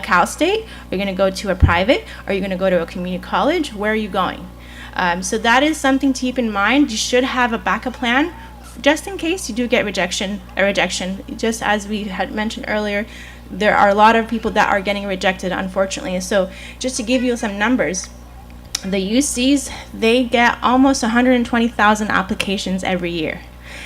Cal State? Are you going to go to a private? Are you going to go to a community college? Where are you going? So that is something to keep in mind. You should have a backup plan just in case you do get rejection. Just as we had mentioned earlier, there are a lot of people that are getting rejected, unfortunately. So just to give you some numbers, the UCs, they get almost 120,000 applications every year.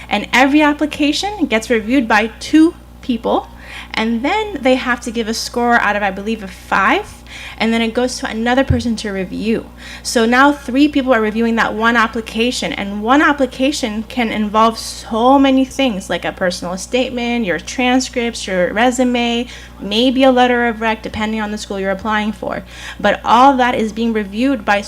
And every application gets reviewed by 2 people, and then they have to give a score out of, I believe, a 5, and then it goes to another person to review. So now 3 people are reviewing that one application, and one application can involve so many things, like a personal statement, your transcripts, your resume, maybe a letter of rec, depending on the school you're applying for. But all that is being reviewed by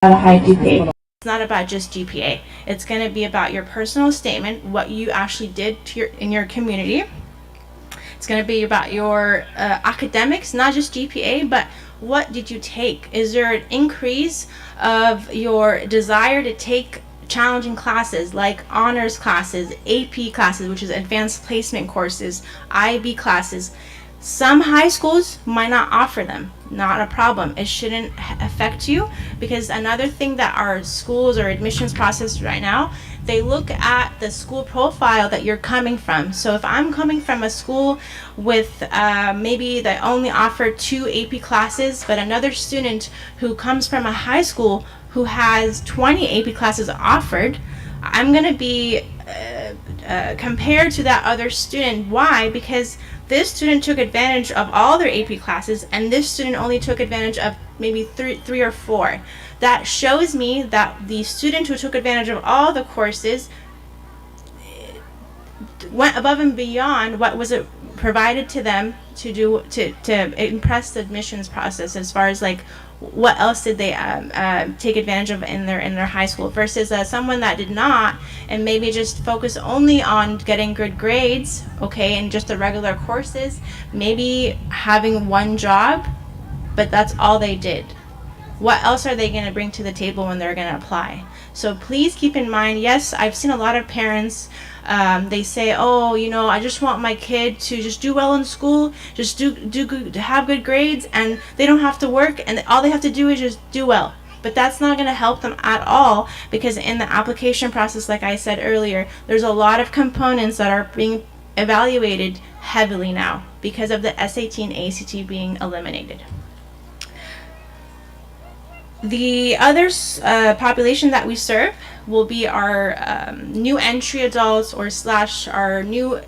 a high GPA. It's not about just GPA. It's going to be about your personal statement, what you actually did in your community. It's going to be about your academics, not just GPA, but what did you take? Is there an increase of your desire to take challenging classes like honors classes, AP classes, which is advanced placement courses, IB classes? Some high schools might not offer them. Not a problem. It shouldn't affect you, because another thing that our schools or admissions process right now, they look at the school profile that you're coming from. So if I'm coming from a school with maybe they only offer 2 AP classes, but another student who comes from a high school who has 20 AP classes offered, I'm going to be compared to that other student. Why? Because this student took advantage of all their AP classes, and this student only took advantage of maybe three or 4. That shows me that the student who took advantage of all the courses went above and beyond what was provided to them to do to impress the admissions process, as far as like what else did they take advantage of in their high school, versus someone that did not and maybe just focus only on getting good grades, okay, and just the regular courses, maybe having one job, but that's all they did. What else are they going to bring to the table when they're going to apply? So please keep in mind, yes, I've seen a lot of parents, they say, oh, I just want my kid to just do well in school, just do good, have good grades, and they don't have to work, and all they have to do is just do well. But that's not going to help them at all, because in the application process, like I said earlier, there's a lot of components that are being evaluated heavily now because of the SAT and ACT being eliminated. The other population that we serve will be our new entry adults or / our new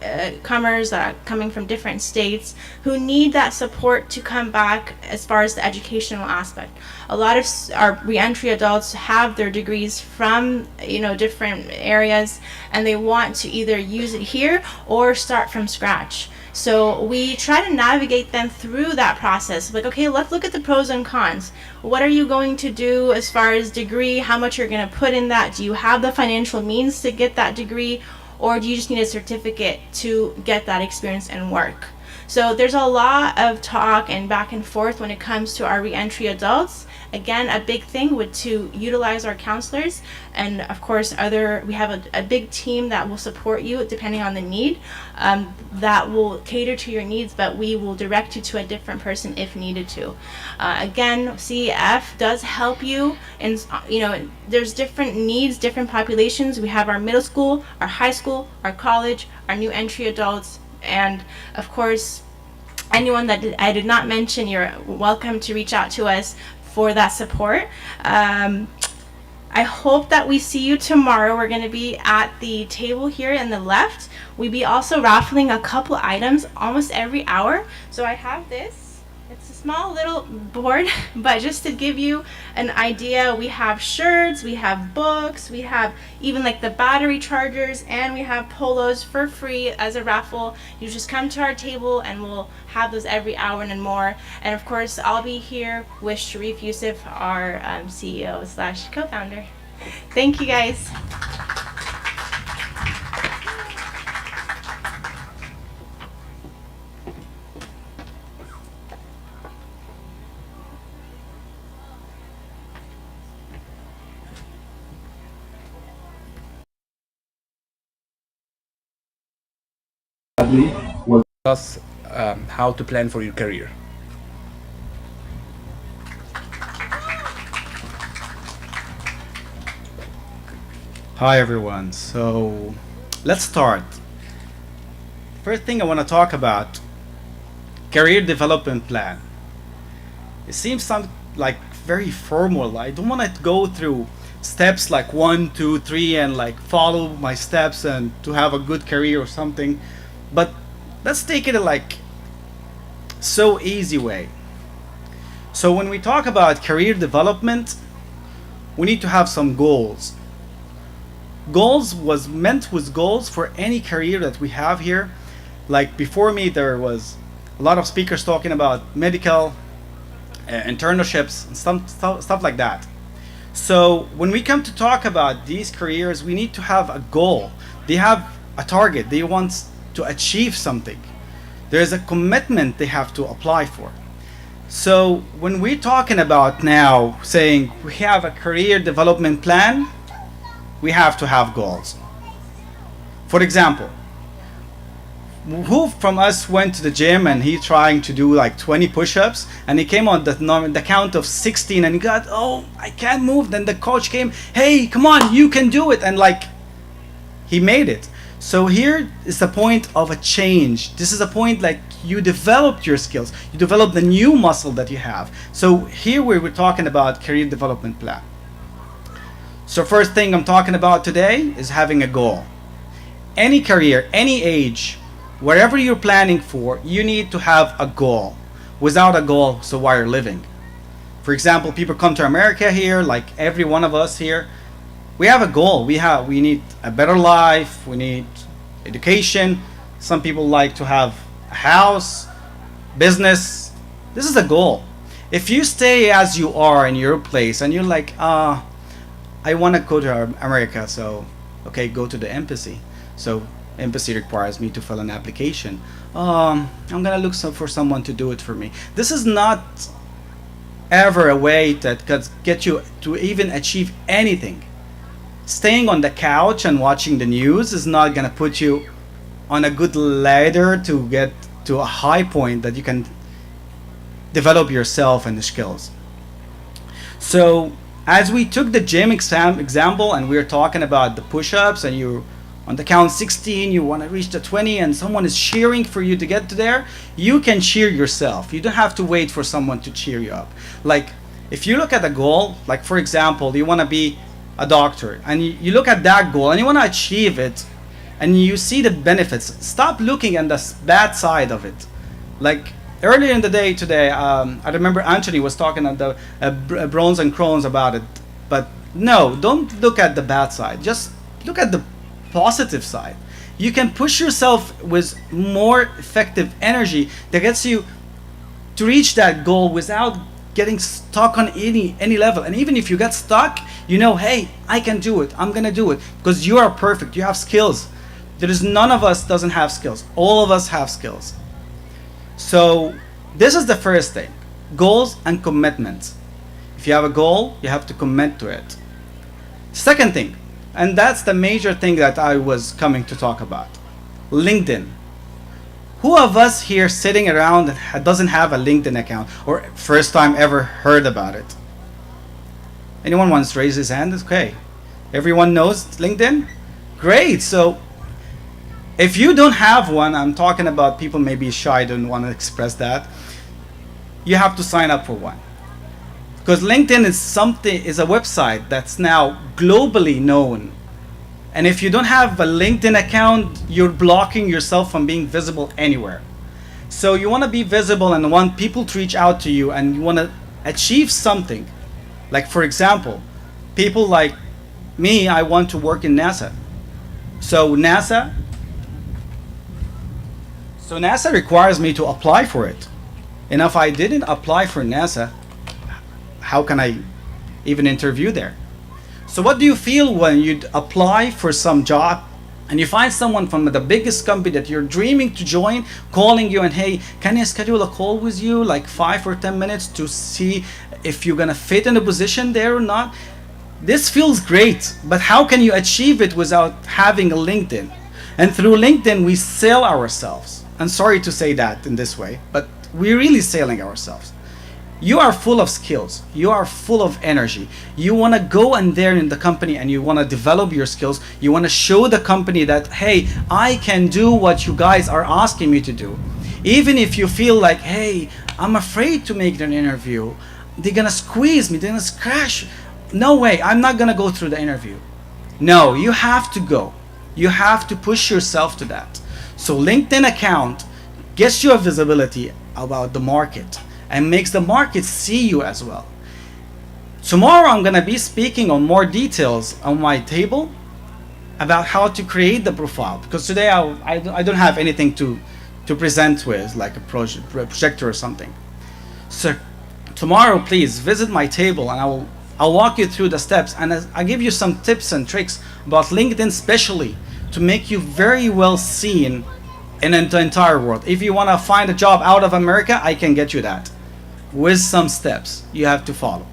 comers coming from different states who need that support to come back as far as the educational aspect. A lot of our reentry adults have their degrees from different areas, and they want to either use it here or start from scratch. So we try to navigate them through that process. Like, okay, let's look at the pros and cons. What are you going to do as far as degree? How much you're going to put in that? Do you have the financial means to get that degree? Or do you just need a certificate to get that experience and work? So there's a lot of talk and back and forth when it comes to our reentry adults. Again, a big thing would to utilize our counselors, and of course we have a big team that will support you depending on the need, that will cater to your needs, but we will direct you to a different person if needed to. Again, CEF does help you, and there's different needs, different populations. We have our middle school, our high school, our college, our new entry adults, and of course anyone that I did not mention, you're welcome to reach out to us for that support. I hope that we see you tomorrow. We're going to be at the table here in the left. We'll be also raffling a couple items almost every hour. So I have this. It's a small little board, but just to give you an idea, we have shirts, we have books, we have even like the battery chargers, and we have polos for free as a raffle. You just come to our table and we'll have those every hour and more. And of course, I'll be here with Sharif Yusuf, our CEO / co-founder. Thank you, guys. Sadly, us how to plan for your career. Hi everyone. So let's start. First thing I want to talk about career development plan. It seems like very formal. I don't want to go through steps like 1, 2, 3 and like follow my steps and to have a good career or something. But let's take it like so easy way. So when we talk about career development, we need to have some goals. Goals was meant with goals for any career that we have here. Like before me, there was a lot of speakers talking about medical internships and stuff like that. So when we come to talk about these careers, we need to have a goal. They have a target. They want to achieve something. There's a commitment they have to apply for. So when we're talking about now saying we have a career development plan, we have to have goals. For example, who from us went to the gym and he trying to do like 20 push-ups and he came on the count of 16 and he got, oh, I can't move. Then the coach came, hey, come on, you can do it. And like he made it. So here is the point of a change. This is a point like you developed your skills. You developed the new muscle that you have. So here we're talking about career development plan. So first thing I'm talking about today is having a goal. Any career, any age, wherever you're planning for, you need to have a goal. Without a goal, so why you're living? For example, people come to America here, like every one of us here, we have a goal. We need a better life, we need education. Some people like to have a house, business. This is a goal. If you stay as you are in your place and you're like, I want to go to America, so okay, go to the embassy. So embassy requires me to fill an application. I'm gonna look for someone to do it for me. This is not ever a way that could get you to even achieve anything. Staying on the couch and watching the news is not gonna put you on a good ladder to get to a high point that you can develop yourself and the skills. So as we took the gym example and we were talking about the push-ups and you on the count 16 you want to reach the 20 and someone is cheering for you to get to there, you can cheer yourself. You don't have to wait for someone to cheer you up. Like if you look at a goal, like for example you want to be a doctor and you look at that goal and you want to achieve it and you see the benefits, stop looking at the bad side of it. Like earlier in the day today, I remember Anthony was talking at the Bronze and Crohn's about it. But no, don't look at the bad side. Just look at the positive side. You can push yourself with more effective energy that gets you to reach that goal without getting stuck on any level. And even if you get stuck, you know, hey, I can do it. I'm gonna do it because you are perfect. You have skills. There is none of us doesn't have skills. All of us have skills. So this is the first thing, goals and commitments. If you have a goal, you have to commit to it. Second thing, and that's the major thing that I was coming to talk about, LinkedIn. Who of us here sitting around that doesn't have a LinkedIn account or first time ever heard about it? Anyone wants to raise his hand? Okay. Everyone knows LinkedIn? Great. So if you don't have one, I'm talking about people maybe shy, don't want to express that. You have to sign up for one. Because LinkedIn is a website that's now globally known. And if you don't have a LinkedIn account, you're blocking yourself from being visible anywhere. So you want to be visible and want people to reach out to you and you want to achieve something. Like for example, people like me, I want to work in NASA. So NASA requires me to apply for it. And if I didn't apply for NASA, how can I even interview there? So what do you feel when you apply for some job and you find someone from the biggest company that you're dreaming to join calling you and, hey, can I schedule a call with you like 5 or 10 minutes to see if you're gonna fit in a position there or not? This feels great, but how can you achieve it without having a LinkedIn? And through LinkedIn we sell ourselves. I'm sorry to say that in this way, but we're really selling ourselves. You are full of skills. You are full of energy. You want to go in there in the company and you want to develop your skills. You want to show the company that, hey, I can do what you guys are asking me to do. Even if you feel like, hey, I'm afraid to make an interview. They're going to squeeze me. They're going to crash. No way. I'm not going to go through the interview. No, you have to go. You have to push yourself to that. So LinkedIn account gets you a visibility about the market and makes the market see you as well. Tomorrow I'm going to be speaking on more details on my table about how to create the profile, because today I don't have anything to present with, like a projector or something. So tomorrow please visit my table and I'll walk you through the steps, and I'll give you some tips and tricks about LinkedIn especially to make you very well seen in the entire world. If you want to find a job out of America, I can get you that with some steps you have to follow.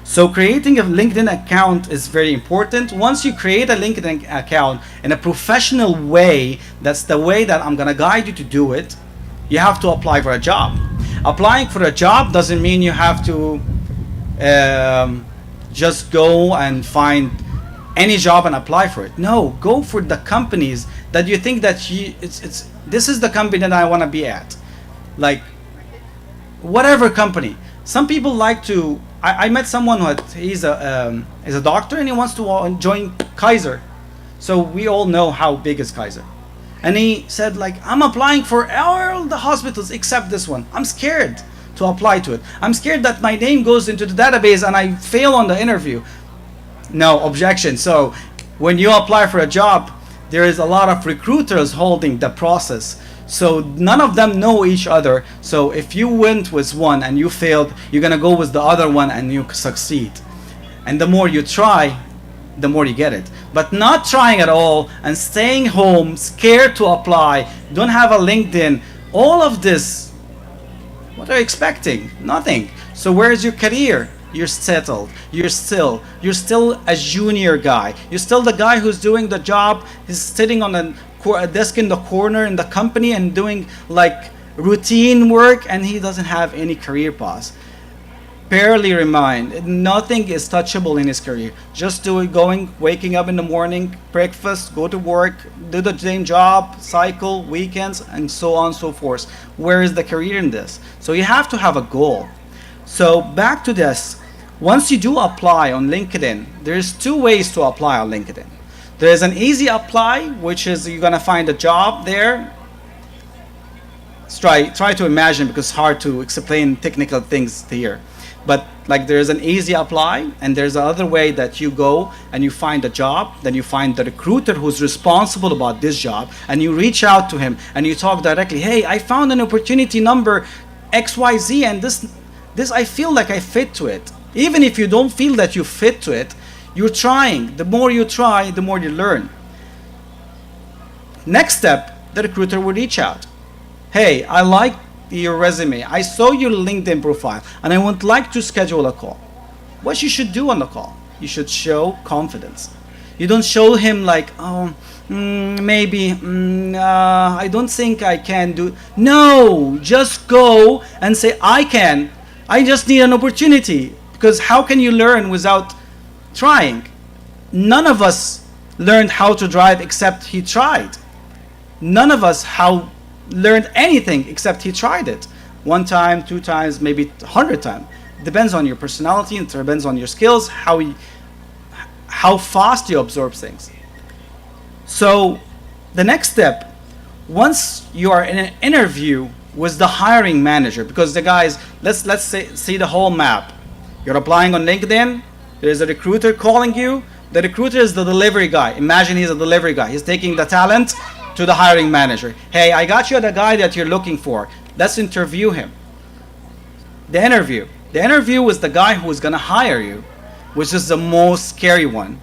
So creating a LinkedIn account is very important. Once you create a LinkedIn account in a professional way, that's the way that I'm gonna guide you to do it, you have to apply for a job. Applying for a job doesn't mean you have to just go and find any job and apply for it. No, go for the companies that you think that this is the company that I want to be at. Like whatever company. Some people like to. I met someone who he's a doctor and he wants to join Kaiser. So we all know how big is Kaiser. And he said, like, I'm applying for all the hospitals except this one. I'm scared to apply to it. I'm scared that my name goes into the database and I fail on the interview. No, objection. So when you apply for a job, there is a lot of recruiters holding the process. So none of them know each other. So if you went with one and you failed, you're gonna go with the other one and you succeed. And the more you try, the more you get it. But not trying at all and staying home, scared to apply, don't have a LinkedIn, all of this, what are you expecting? Nothing. So where's your career? You're settled. You're still a junior guy. You're still the guy who's doing the job. He's sitting on a desk in the corner in the company and doing like routine work, and he doesn't have any career path. Barely remind, nothing is touchable in his career. Just waking up in the morning, breakfast, go to work, do the same job, cycle, weekends, and so on and so forth. Where is the career in this? So you have to have a goal. So back to this. Once you do apply on LinkedIn, there's two ways to apply on LinkedIn. There's an easy apply, which is you're gonna find a job there. Try to imagine, because it's hard to explain technical things here. But like there's an easy apply, and there's another way that you go and you find a job, then you find the recruiter who's responsible about this job, and you reach out to him and you talk directly. Hey, I found an opportunity number XYZ, and this I feel like I fit to it. Even if you don't feel that you fit to it, you're trying. The more you try, the more you learn. Next step, the recruiter will reach out. Hey, I like your resume. I saw your LinkedIn profile and I would like to schedule a call. What you should do on the call? You should show confidence. You don't show him like, maybe, I don't think I can do. No, just go and say, I can. I just need an opportunity. Because how can you learn without trying? None of us learned how to drive except he tried. None of us learned anything except he tried it. 1 time, 2 times, maybe 100 times. Depends on your personality, it depends on your skills, how fast you absorb things. So the next step, once you are in an interview with the hiring manager, because the guys, let's see the whole map. You're applying on LinkedIn, there's a recruiter calling you. The recruiter is the delivery guy. Imagine he's a delivery guy. He's taking the talent to the hiring manager. Hey, I got you the guy that you're looking for. Let's interview him. The interview was the guy who is gonna hire you, which is the most scary one.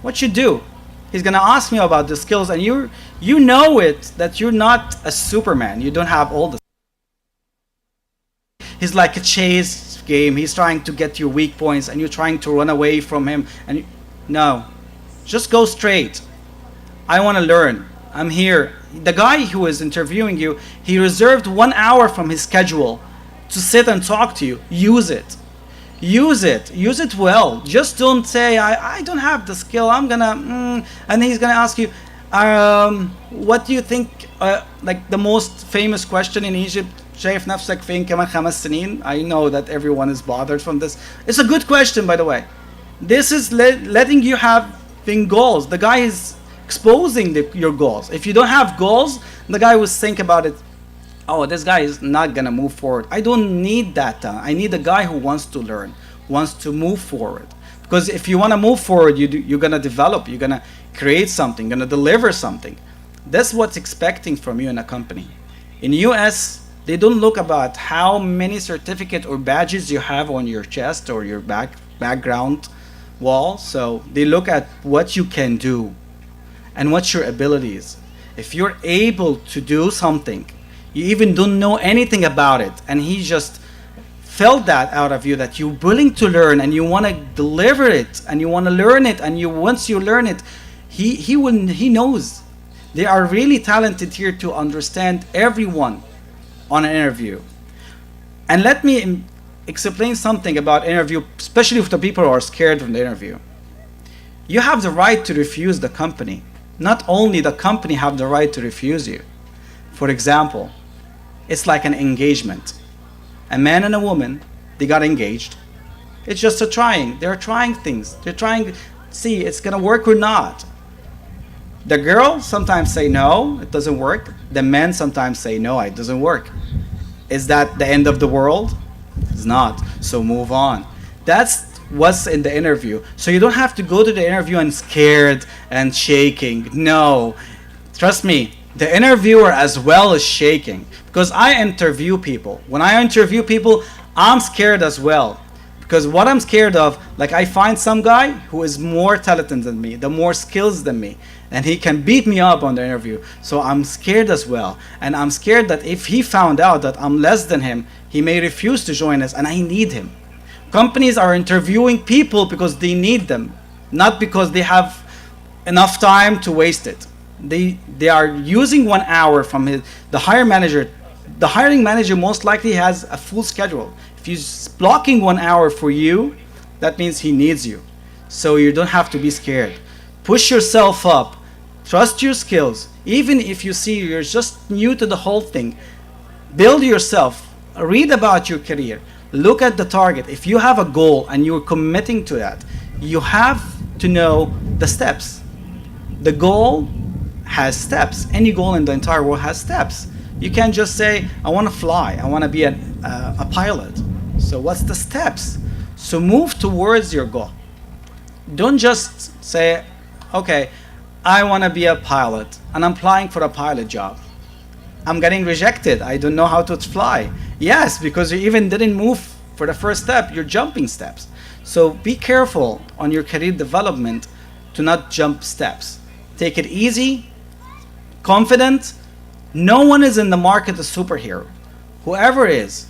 What you do? He's gonna ask me about the skills, and you know it that you're not a Superman. You don't have all the. He's like a chase game. He's trying to get your weak points, and you're trying to run away from him. No, just go straight. I want to learn. I'm here. The guy who is interviewing you, he reserved 1 hour from his schedule to sit and talk to you. Use it. Use it well. Just don't say I don't have the skill, I'm gonna and he's gonna ask you, what do you think, like the most famous question in Egypt, شايف نفسك فين كمان 5 سنين? I know that everyone is bothered from this. It's a good question, by the way. This is letting you have goals. The guy is exposing your goals. If you don't have goals, the guy will think about it. Oh, this guy is not gonna move forward. I don't need that. I need a guy who wants to learn, wants to move forward. Because if you want to move forward, you're gonna develop. You're gonna create something. Gonna deliver something. That's what's expecting from you in a company. In US, they don't look about how many certificate or badges you have on your chest or your background wall. So they look at what you can do and what's your abilities. If you're able to do something, you even don't know anything about it, and he just felt that out of you, that you're willing to learn and you want to deliver it and you want to learn it, and once you learn it, he knows. They are really talented here to understand everyone on an interview. And let me explain something about interview, especially if the people who are scared from the interview. You have the right to refuse the company. Not only the company have the right to refuse you. For example, it's like an engagement. A man and a woman, they got engaged. It's just a trying. They're trying things. They're trying to see it's gonna work or not. The girl sometimes say no, it doesn't work. The men sometimes say no, it doesn't work. Is that the end of the world? It's not. So move on. That's what's in the interview. So you don't have to go to the interview and scared and shaking. No. Trust me, the interviewer as well is shaking. Because I interview people. When I interview people, I'm scared as well. Because what I'm scared of, like I find some guy who is more talented than me, the more skills than me, and he can beat me up on the interview. So I'm scared as well. And I'm scared that if he found out that I'm less than him, he may refuse to join us, and I need him. Companies are interviewing people because they need them, not because they have enough time to waste it. They are using 1 hour from the hiring manager. The hiring manager most likely has a full schedule. If he's blocking 1 hour for you, that means he needs you. So you don't have to be scared. Push yourself up. Trust your skills. Even if you see you're just new to the whole thing, build yourself. Read about your career. Look at the target. If you have a goal and you're committing to that, you have to know the steps. The goal has steps. Any goal in the entire world has steps. You can't just say, I want to fly. I want to be a pilot. So what's the steps? So move towards your goal. Don't just say, okay, I want to be a pilot and I'm applying for a pilot job. I'm getting rejected. I don't know how to fly. Yes, because you even didn't move for the first step. You're jumping steps. So be careful on your career development to not jump steps. Take it easy, confident. No one is in the market a superhero. Whoever is,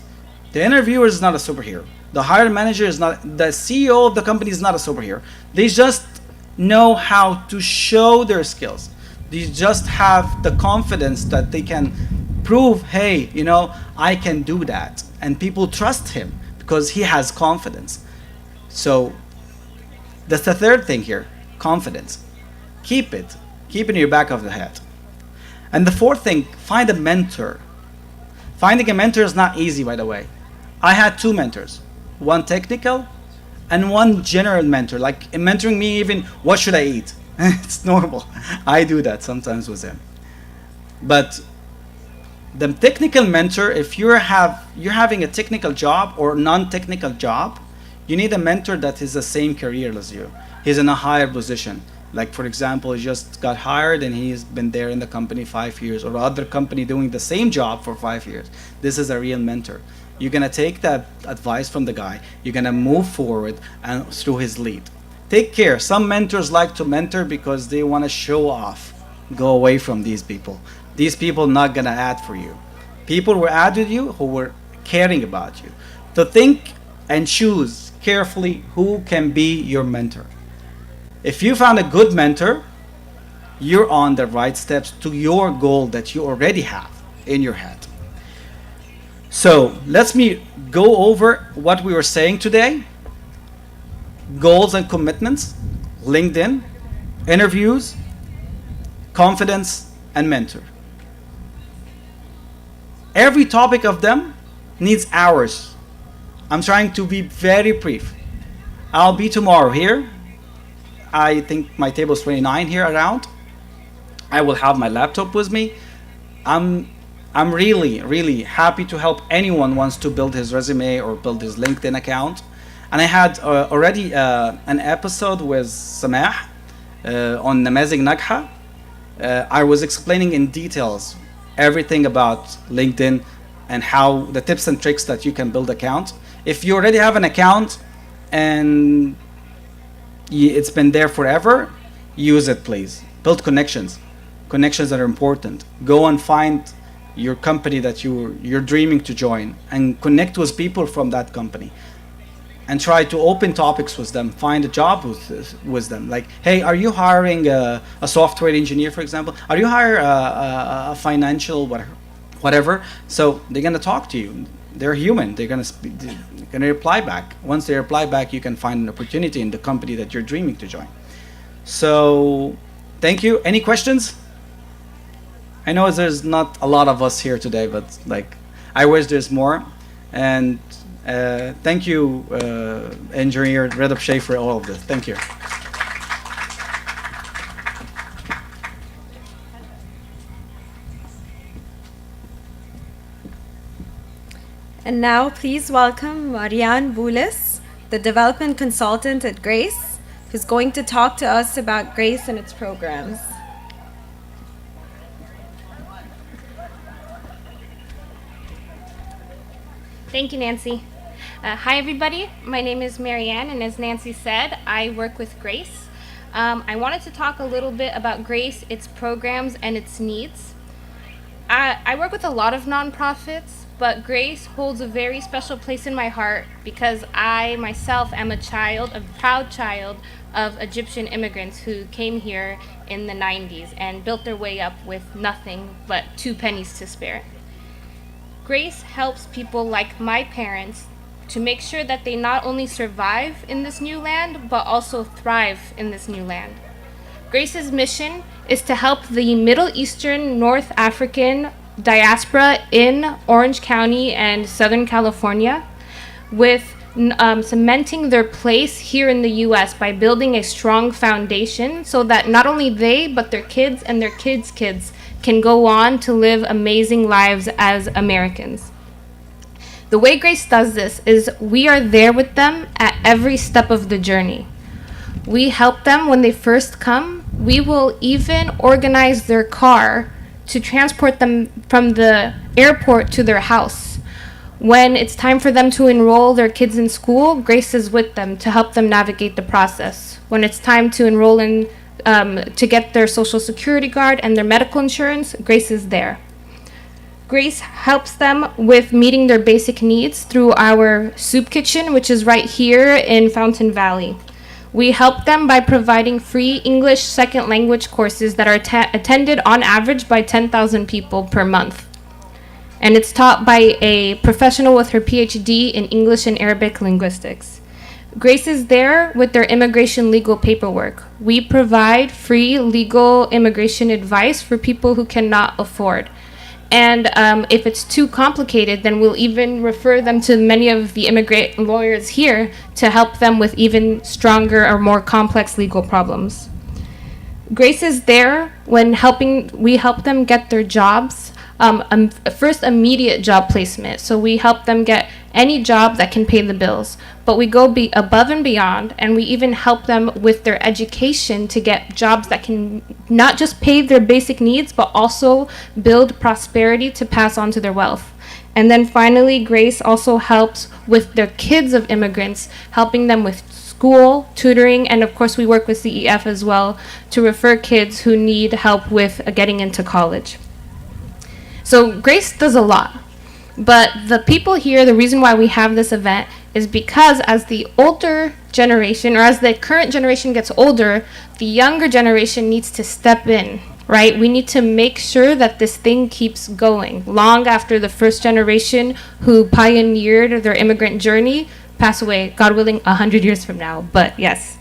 the interviewer is not a superhero. The hiring manager is not, the CEO of the company is not a superhero. They just know how to show their skills. They just have the confidence that they can prove, hey, I can do that. And people trust him because he has confidence. So that's the third thing here, confidence. Keep it in your back of the head. And the fourth thing, find a mentor. Finding a mentor is not easy, by the way. I had 2 mentors, one technical and one general mentor, like mentoring me even, what should I eat? It's normal. I do that sometimes with him. But the technical mentor, if you're having a technical job or non-technical job, you need a mentor that is the same career as you. He's in a higher position. Like, for example, he just got hired and he's been there in the company 5 years, or other company doing the same job for 5 years. This is a real mentor. You're gonna take that advice from the guy. You're gonna move forward and through his lead. Take care. Some mentors like to mentor because they want to show off. Go away from these people. These people not gonna add for you. People will add with you who were caring about you. To think and choose carefully who can be your mentor. If you found a good mentor, you're on the right steps to your goal that you already have in your head. So let me go over what we were saying today. Goals and commitments, LinkedIn, interviews, confidence, and mentor. Every topic of them needs hours. I'm trying to be very brief. I'll be tomorrow here. I think my table is 29 here around. I will have my laptop with me. I'm really happy to help anyone who wants to build his resume or build his LinkedIn account. And I had already an episode with Samah on Namazig Nagha. I was explaining in details everything about LinkedIn and how the tips and tricks that you can build account. If you already have an account and it's been there forever, use it, please. Build connections. Connections are important. Go and find your company that you're dreaming to join and connect with people from that company. And try to open topics with them. Find a job with them. Like, hey, are you hiring a software engineer, for example? Are you hiring a financial whatever? So they're gonna talk to you. They're human. They're gonna reply back. Once they reply back, you can find an opportunity in the company that you're dreaming to join. So, thank you. Any questions? I know there's not a lot of us here today, but like, I wish there's more. And thank you, engineer Redop Shay, for all of this. Thank you. And now please welcome Marianne Boulis, the development consultant at Grace, who's going to talk to us about Grace and its programs. Thank you, Nancy. Hi, everybody. My name is Marianne, and as Nancy said, I work with Grace. I wanted to talk a little bit about Grace, its programs, and its needs. I work with a lot of nonprofits, but Grace holds a very special place in my heart because I myself am a proud child of Egyptian immigrants who came here in the 90s and built their way up with nothing but 2 pennies to spare. Grace helps people like my parents to make sure that they not only survive in this new land, but also thrive in this new land. Grace's mission is to help the Middle Eastern, North African diaspora in Orange County and Southern California with cementing their place here in the U.S. by building a strong foundation so that not only they, but their kids and their kids' kids can go on to live amazing lives as Americans. The way Grace does this is we are there with them at every step of the journey. We help them when they first come. We will even organize their car to transport them from the airport to their house. When it's time for them to enroll their kids in school, Grace is with them to help them navigate the process. When it's time to enroll in to get their social security card and their medical insurance, Grace is there. Grace helps them with meeting their basic needs through our soup kitchen, which is right here in Fountain Valley. We help them by providing free English second language courses that are attended on average by 10,000 people per month. And it's taught by a professional with her PhD in English and Arabic linguistics. Grace is there with their immigration legal paperwork. We provide free legal immigration advice for people who cannot afford. And if it's too complicated, then we'll even refer them to many of the immigrant lawyers here to help them with even stronger or more complex legal problems. Grace is there when we help them get their jobs, first immediate job placement. So we help them get any job that can pay the bills. But we go above and beyond, and we even help them with their education to get jobs that can not just pay their basic needs, but also build prosperity to pass on to their wealth. And then finally, Grace also helps with their kids of immigrants, helping them with school, tutoring, and of course we work with CEF as well to refer kids who need help with getting into college. So Grace does a lot. But the people here, the reason why we have this event is because as the older generation, or as the current generation gets older, the younger generation needs to step in, right? We need to make sure that this thing keeps going long after the first generation who pioneered their immigrant journey pass away, God willing, 100 years from now. But yes.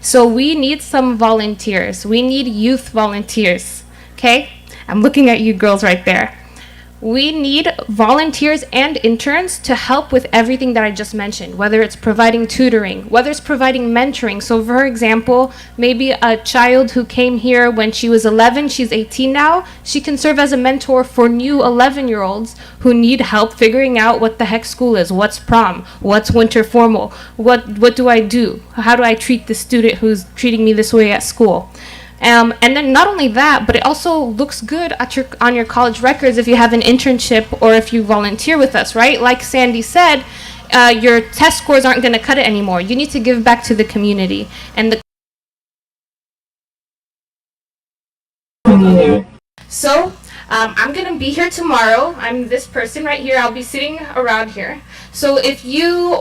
So we need some volunteers. We need youth volunteers. Okay? I'm looking at you girls right there. We need volunteers and interns to help with everything that I just mentioned, whether it's providing tutoring, whether it's providing mentoring. So for example, maybe a child who came here when she was 11, she's 18 now, she can serve as a mentor for new 11-year-olds who need help figuring out what the heck school is, what's prom, what's winter formal, what do I do, how do I treat the student who's treating me this way at school. And then not only that, but it also looks good on your college records if you have an internship or if you volunteer with us, right? Like Sandy said, your test scores aren't going to cut it anymore. You need to give back to the community. And so I'm going to be here tomorrow. I'm this person right here. I'll be sitting around here. So if you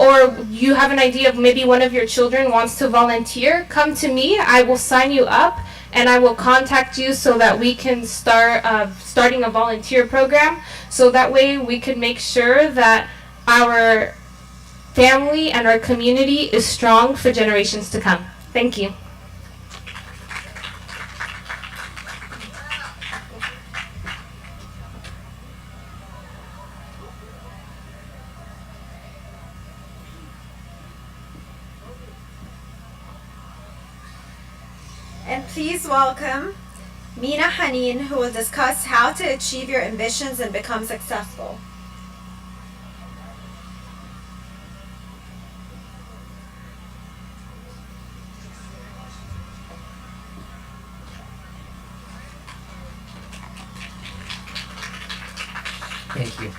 have an idea of maybe one of your children wants to volunteer, come to me. I will sign you up. And I will contact you so that we can start starting a volunteer program. So that way we can make sure that our family and our community is strong for generations to come. Thank you. And please welcome Mina Haneen, who will discuss how to achieve your ambitions and become successful. Thank you.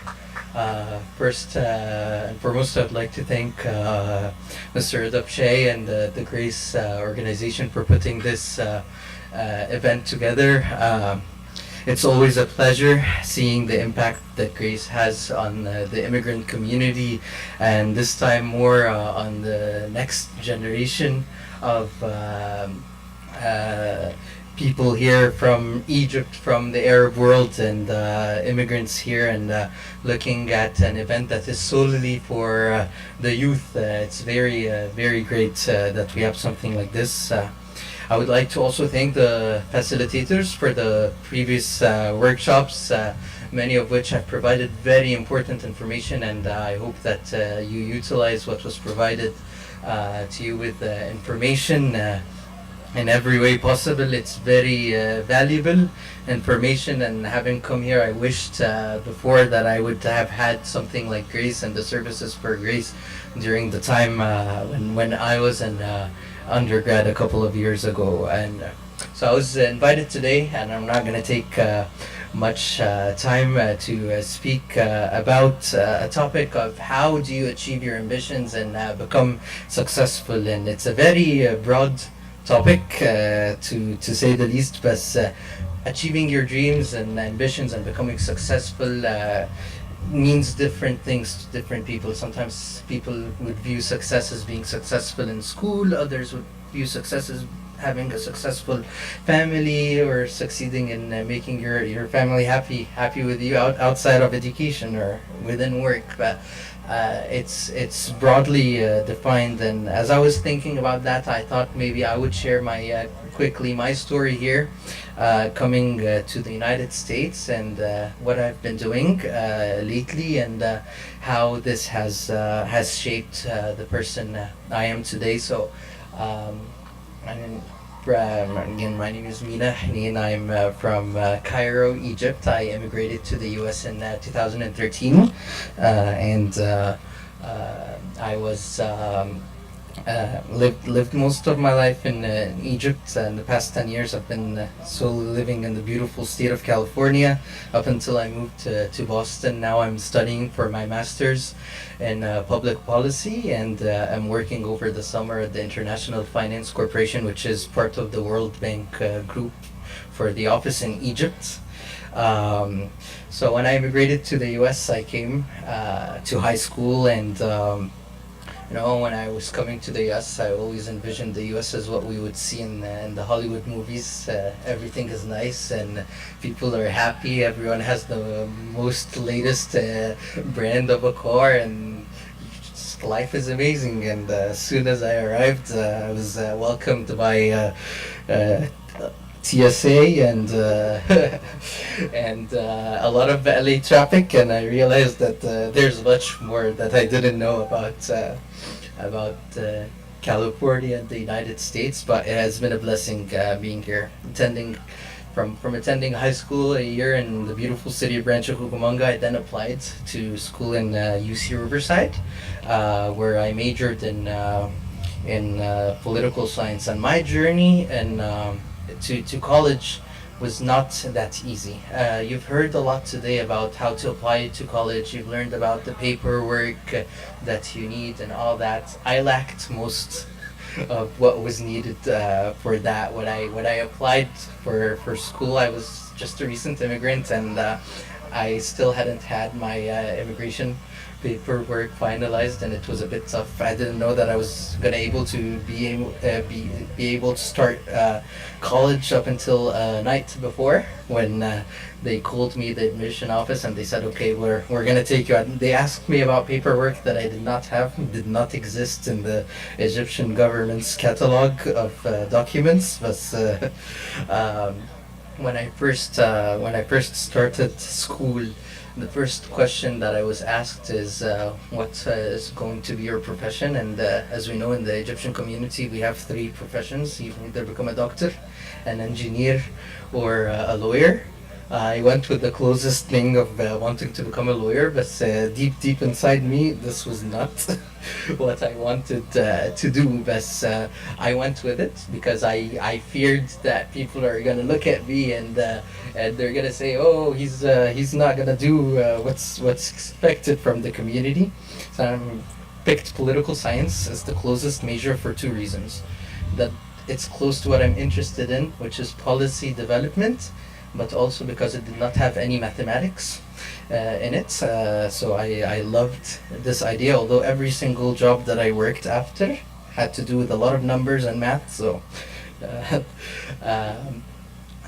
First and foremost, I'd like to thank Mr. Adapshay and the Grace organization for putting this event together. It's always a pleasure seeing the impact that Grace has on the immigrant community, and this time more on the next generation of people here from Egypt, from the Arab world, and immigrants here, and looking at an event that is solely for the youth. It's very great that we have something like this. I would like to also thank the facilitators for the previous workshops, many of which have provided very important information, and I hope that you utilize what was provided to you with information in every way possible. It's very valuable information, and having come here, I wished before that I would have had something like Grace and the services for Grace during the time when I was an undergrad a couple of years ago. And so I was invited today, and I'm not going to take much time to speak about a topic of how do you achieve your ambitions and become successful. And it's a very broad topic to say the least, but achieving your dreams and ambitions and becoming successful means different things to different people. Sometimes people would view success as being successful in school, others would view success as having a successful family or succeeding in making your family happy with you outside of education or within work. But it's broadly defined, and as I was thinking about that, I thought maybe I would share quickly my story here, coming to the United States, and what I've been doing lately, and how this has shaped the person I am today. So again, my name is Mina Haneen. I'm from Cairo, Egypt. I immigrated to the U.S. in 2013, and I was lived most of my life in Egypt. And the past 10 years, I've been solely living in the beautiful state of California up until I moved to Boston. Now I'm studying for my master's in public policy, and I'm working over the summer at the International Finance Corporation, which is part of the World Bank group, for the office in Egypt. So when I immigrated to the U.S., I came to high school, and when I was coming to the U.S., I always envisioned the U.S. as what we would see in the Hollywood movies. Everything is nice and people are happy. Everyone has the most latest brand of a car, and life is amazing. And as soon as I arrived, I was welcomed by TSA and and a lot of LA traffic, and I realized that there's much more that I didn't know about California and the United States. But it has been a blessing being here, from attending high school a year in the beautiful city of Rancho Cucamonga. I then applied to school in UC Riverside, where I majored in political science. And my journey to college was not that easy. You've heard a lot today about how to apply to college. You've learned about the paperwork that you need and all that. I lacked most of what was needed for that. When I applied for school, I was just a recent immigrant, and I still hadn't had my immigration paperwork finalized, and it was a bit tough. I didn't know that I was gonna be able to start college up until night before, when they called me, the admission office, and they said, okay, we're gonna take you out. They asked me about paperwork that I did not exist in the Egyptian government's catalog of documents. But when I first started school, the first question that I was asked is, what is going to be your profession? And as we know, in the Egyptian community, we have three professions. You can either become a doctor, an engineer, or a lawyer. I went with the closest thing of wanting to become a lawyer, but deep inside me, this was not what I wanted to do. But I went with it because I feared that people are gonna look at me and they're gonna say, "Oh, he's not gonna do what's expected from the community." So I picked political science as the closest major for two reasons: that it's close to what I'm interested in, which is policy development, but also because it did not have any mathematics in it. So I loved this idea, although every single job that I worked after had to do with a lot of numbers and math. So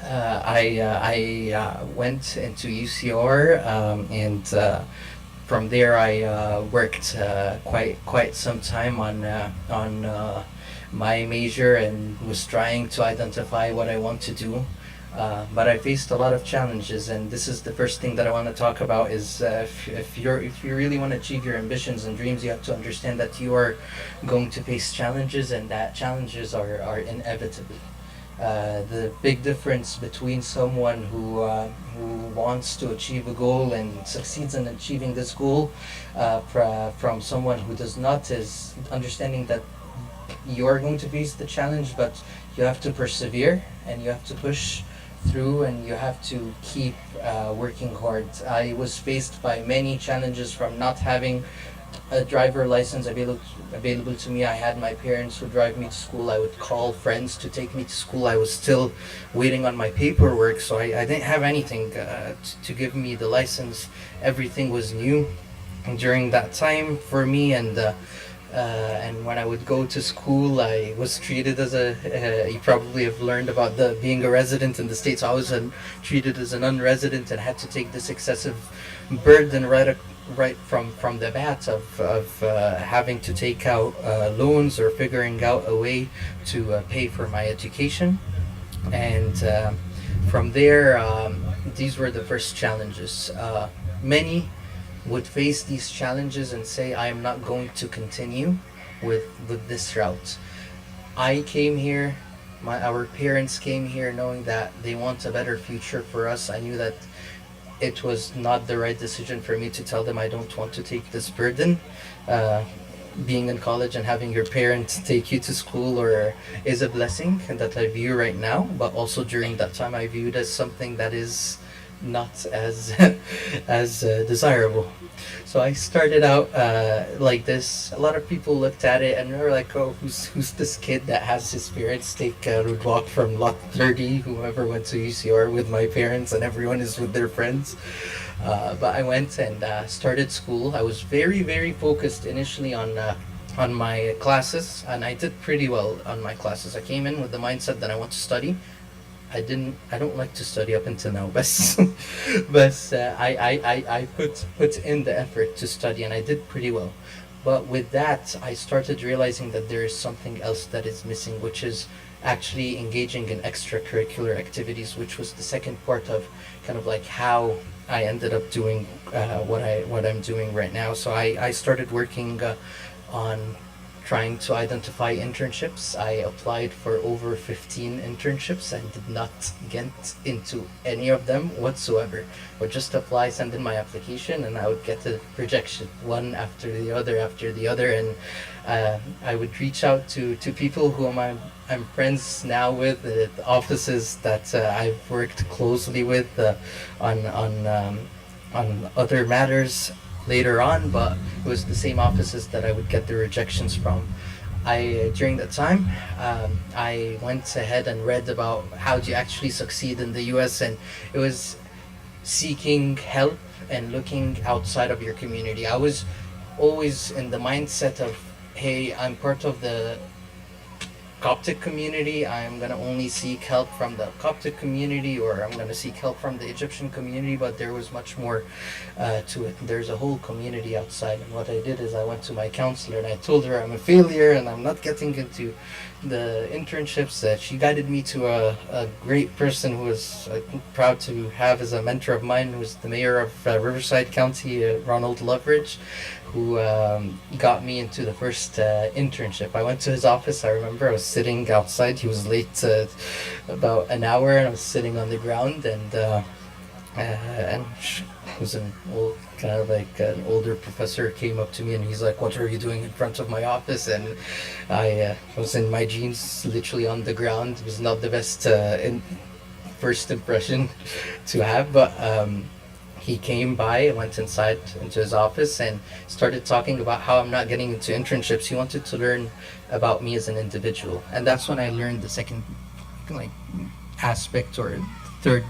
I went into UCR, and from there I worked quite some time on my major, and was trying to identify what I want to do. But I faced a lot of challenges, and this is the first thing that I want to talk about. Is if you really want to achieve your ambitions and dreams, you have to understand that you are going to face challenges, and that challenges are inevitable. The big difference between someone who wants to achieve a goal and succeeds in achieving this goal from someone who does not is understanding that you are going to face the challenge, but you have to persevere and you have to push through, and you have to keep working hard. I was faced by many challenges, from not having a driver license available to me. I had my parents who drive me to school. I would call friends to take me to school. I was still waiting on my paperwork, so I didn't have anything to give me the license. Everything was new during that time for me, and when I would go to school, I was treated as you probably have learned about being a resident in the States. I was treated as a non-resident and had to take this excessive burden right from the bat of having to take out loans or figuring out a way to pay for my education. And from there, these were the first challenges. Many would face these challenges and say, I am not going to continue with this route. I came here, our parents came here knowing that they want a better future for us. I knew that it was not the right decision for me to tell them I don't want to take this burden. Being in college and having your parents take you to school is a blessing, and that I view right now, but also during that time I viewed as something that is not as as desirable. So I started out like this. A lot of people looked at it and they were like, "Oh, who's this kid that has his parents would walk from lot 30, whoever went to UCR with my parents, and everyone is with their friends." But I went and started school. I was very focused initially on my classes, and I did pretty well on my classes. I came in with the mindset that I want to study. I don't like to study up until now, but I put in the effort to study, and I did pretty well. But with that, I started realizing that there is something else that is missing, which is actually engaging in extracurricular activities, which was the second part of kind of like how I ended up doing what I'm doing right now. So I started working on trying to identify internships. I applied for over 15 internships and did not get into any of them whatsoever. I would just apply, send in my application, and I would get a rejection, one after the other. And I would reach out to people whom I'm friends now with, the offices that I've worked closely with on other matters later on, but it was the same offices that I would get the rejections from. During that time, I went ahead and read about how do you actually succeed in the US, and it was seeking help and looking outside of your community. I was always in the mindset of, hey, I'm part of the Coptic community, I'm gonna only seek help from the Coptic community, or I'm gonna seek help from the Egyptian community, but there was much more to it. There's a whole community outside, and what I did is I went to my counselor and I told her I'm a failure and I'm not getting into the internships. She guided me to a great person who was proud to have as a mentor of mine, who was the mayor of Riverside County, Ronald Loveridge, who got me into the first internship. I went to his office. I remember I was sitting outside. He was late about an hour, and I was sitting on the ground, and he was an old, kind of like an older professor, came up to me and he's like, "What are you doing in front of my office?" And I was in my jeans, literally on the ground. It was not the best first impression to have, but he came by, went inside into his office, and started talking about how I'm not getting into internships. He wanted to learn about me as an individual, and that's when I learned the second, like, aspect, or third,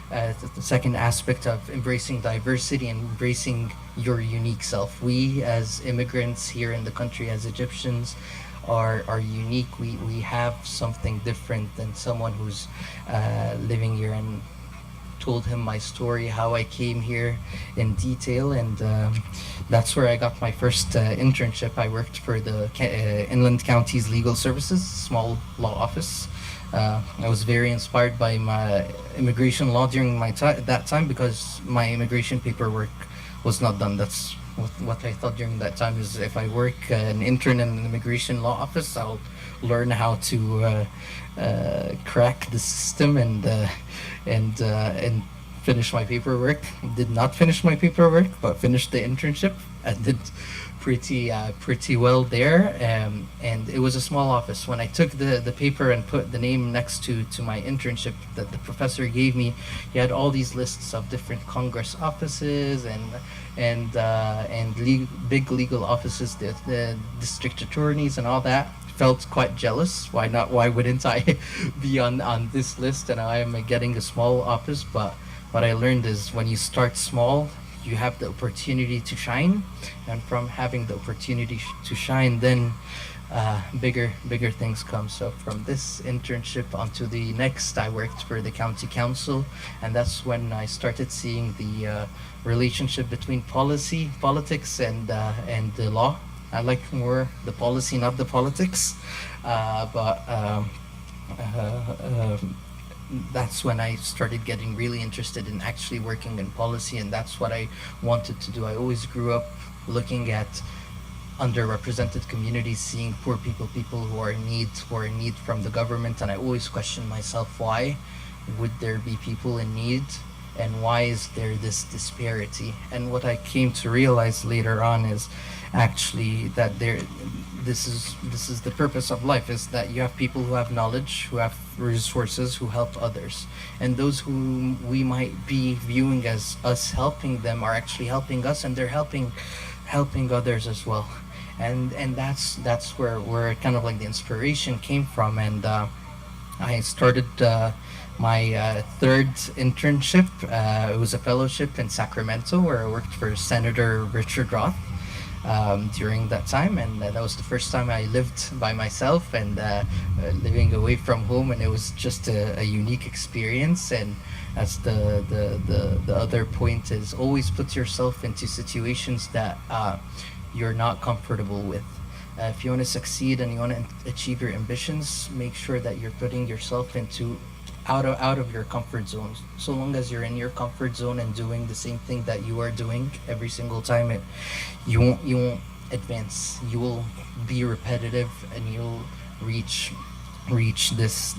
the second aspect of embracing diversity and embracing your unique self. We as immigrants here in the country, as Egyptians, are unique. We have something different than someone who's living here, and told him my story, how I came here in detail, and that's where I got my first internship. I worked for the Inland Counties Legal Services, small law office. I was very inspired by my immigration law during my that time, because my immigration paperwork was not done. That's what I thought during that time, is if I work an intern in an immigration law office, I'll learn how to crack the system and finish my paperwork. Did not finish my paperwork, but finished the internship. I did pretty well there, and it was a small office. When I took the paper and put the name next to my internship that the professor gave me, he had all these lists of different Congress offices and big legal offices, the district attorneys and all that. Felt quite jealous. Why not? Why wouldn't I be on this list? And I am getting a small office. But what I learned is, when you start small, you have the opportunity to shine, and from having the opportunity to shine, then bigger things come. So from this internship onto the next, I worked for the county council, and that's when I started seeing the relationship between politics, and the law. I like more the policy, not the politics, but that's when I started getting really interested in actually working in policy, and that's what I wanted to do. I always grew up looking at underrepresented communities, seeing poor people who are in need from the government, and I always questioned myself, why would there be people in need and why is there this disparity? And what I came to realize later on is actually that this is the purpose of life, is that you have people who have knowledge, who have resources, who help others, and those who we might be viewing as us helping them are actually helping us, and they're helping others as well. And that's where kind of like the inspiration came from. And I started my third internship. It was a fellowship in Sacramento where I worked for Senator Richard Roth during that time, and that was the first time I lived by myself and living away from home, and it was just a unique experience. And that's the other point, is always put yourself into situations that you're not comfortable with. If you want to succeed and you want to achieve your ambitions, make sure that you're putting yourself into out of your comfort zone. So long as you're in your comfort zone and doing the same thing that you are doing every single time, you won't advance. You will be repetitive, and you'll reach this